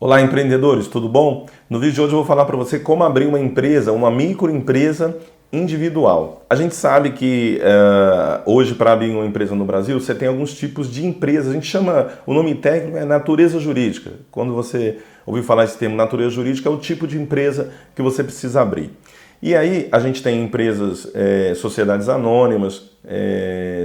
Olá, empreendedores, tudo bom? No vídeo de hoje eu vou falar para você como abrir uma empresa, uma microempresa individual. A gente sabe que hoje, para abrir uma empresa no Brasil, você tem alguns tipos de empresas. A gente chama, o nome técnico é natureza jurídica. Quando você ouvir falar esse termo natureza jurídica, é o tipo de empresa que você precisa abrir. E aí a gente tem empresas, sociedades anônimas,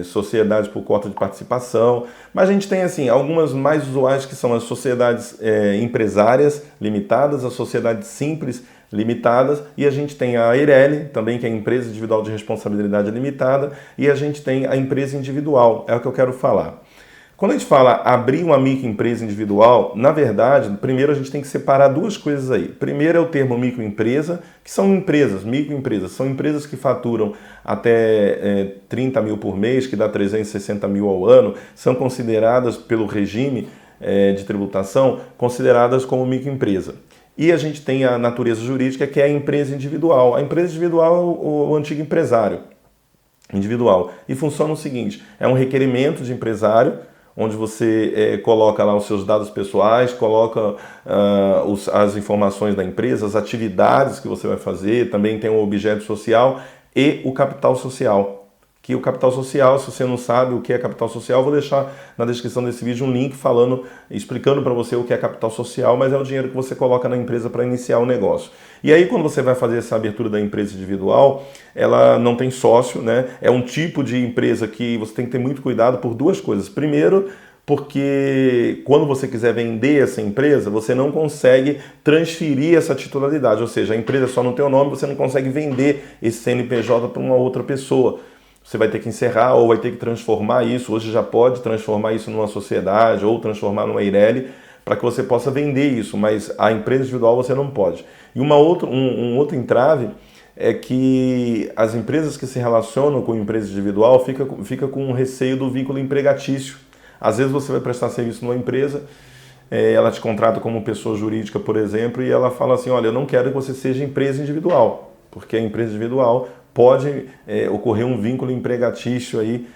sociedades por cota de participação, mas a gente tem assim algumas mais usuais que são as sociedades empresárias limitadas, as sociedades simples limitadas, e a gente tem a EIRELI, também que é a empresa individual de responsabilidade limitada, e a gente tem a empresa individual, é o que eu quero falar. Quando a gente fala abrir uma microempresa individual, na verdade, primeiro a gente tem que separar duas coisas aí. Primeiro é o termo microempresa, que são empresas, microempresas, são empresas que faturam até 30 mil por mês, que dá 360 mil ao ano, são consideradas pelo regime de tributação, consideradas como microempresa. E a gente tem a natureza jurídica, que é a empresa individual. A empresa individual é o antigo empresário individual. E funciona o seguinte, é um requerimento de empresário, onde você coloca lá os seus dados pessoais, coloca as informações da empresa, as atividades que você vai fazer, também tem o objeto social e o capital social. Que o capital social, se você não sabe o que é capital social, eu vou deixar na descrição desse vídeo um link explicando para você o que é capital social, mas é o dinheiro que você coloca na empresa para iniciar o negócio. E aí quando você vai fazer essa abertura da empresa individual, ela não tem sócio, né? É um tipo de empresa que você tem que ter muito cuidado por duas coisas. Primeiro, porque quando você quiser vender essa empresa, você não consegue transferir essa titularidade, ou seja, a empresa só no teu nome, você não consegue vender esse CNPJ para uma outra pessoa. Você vai ter que encerrar ou vai ter que transformar isso. Hoje já pode transformar isso numa sociedade ou transformar numa EIRELI para que você possa vender isso, mas a empresa individual você não pode. E um outro entrave é que as empresas que se relacionam com a empresa individual fica com receio do vínculo empregatício. Às vezes você vai prestar serviço numa empresa, ela te contrata como pessoa jurídica, por exemplo, e ela fala assim, olha, eu não quero que você seja empresa individual, porque a empresa individual pode ocorrer um vínculo empregatício aí,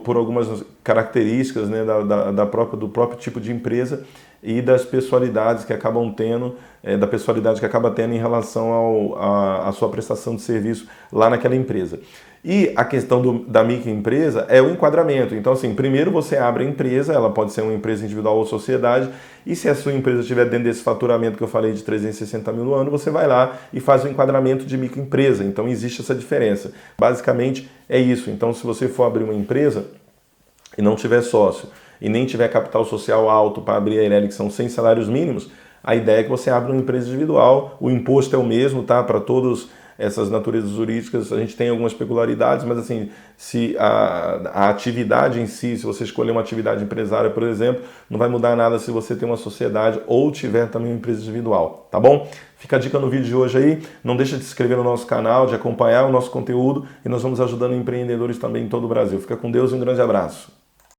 por algumas características, né, do próprio tipo de empresa e das pessoalidades que acabam tendo, da pessoalidade que acaba tendo em relação à sua prestação de serviço lá naquela empresa. E a questão da microempresa é o enquadramento. Então, assim, primeiro você abre a empresa, ela pode ser uma empresa individual ou sociedade, e se a sua empresa estiver dentro desse faturamento que eu falei de 360 mil no ano, você vai lá e faz o enquadramento de microempresa. Então, existe essa diferença. Basicamente, é isso. Então, se você for abrir uma empresa e não tiver sócio, e nem tiver capital social alto para abrir a EIRELI, que são 100 salários mínimos, a ideia é que você abra uma empresa individual, o imposto é o mesmo, tá? Para todos essas naturezas jurídicas, a gente tem algumas peculiaridades, mas assim, se a atividade em si, se você escolher uma atividade empresária, por exemplo, não vai mudar nada se você tem uma sociedade ou tiver também uma empresa individual, tá bom? Fica a dica no vídeo de hoje aí, não deixa de se inscrever no nosso canal, de acompanhar o nosso conteúdo e nós vamos ajudando empreendedores também em todo o Brasil. Fica com Deus e um grande abraço.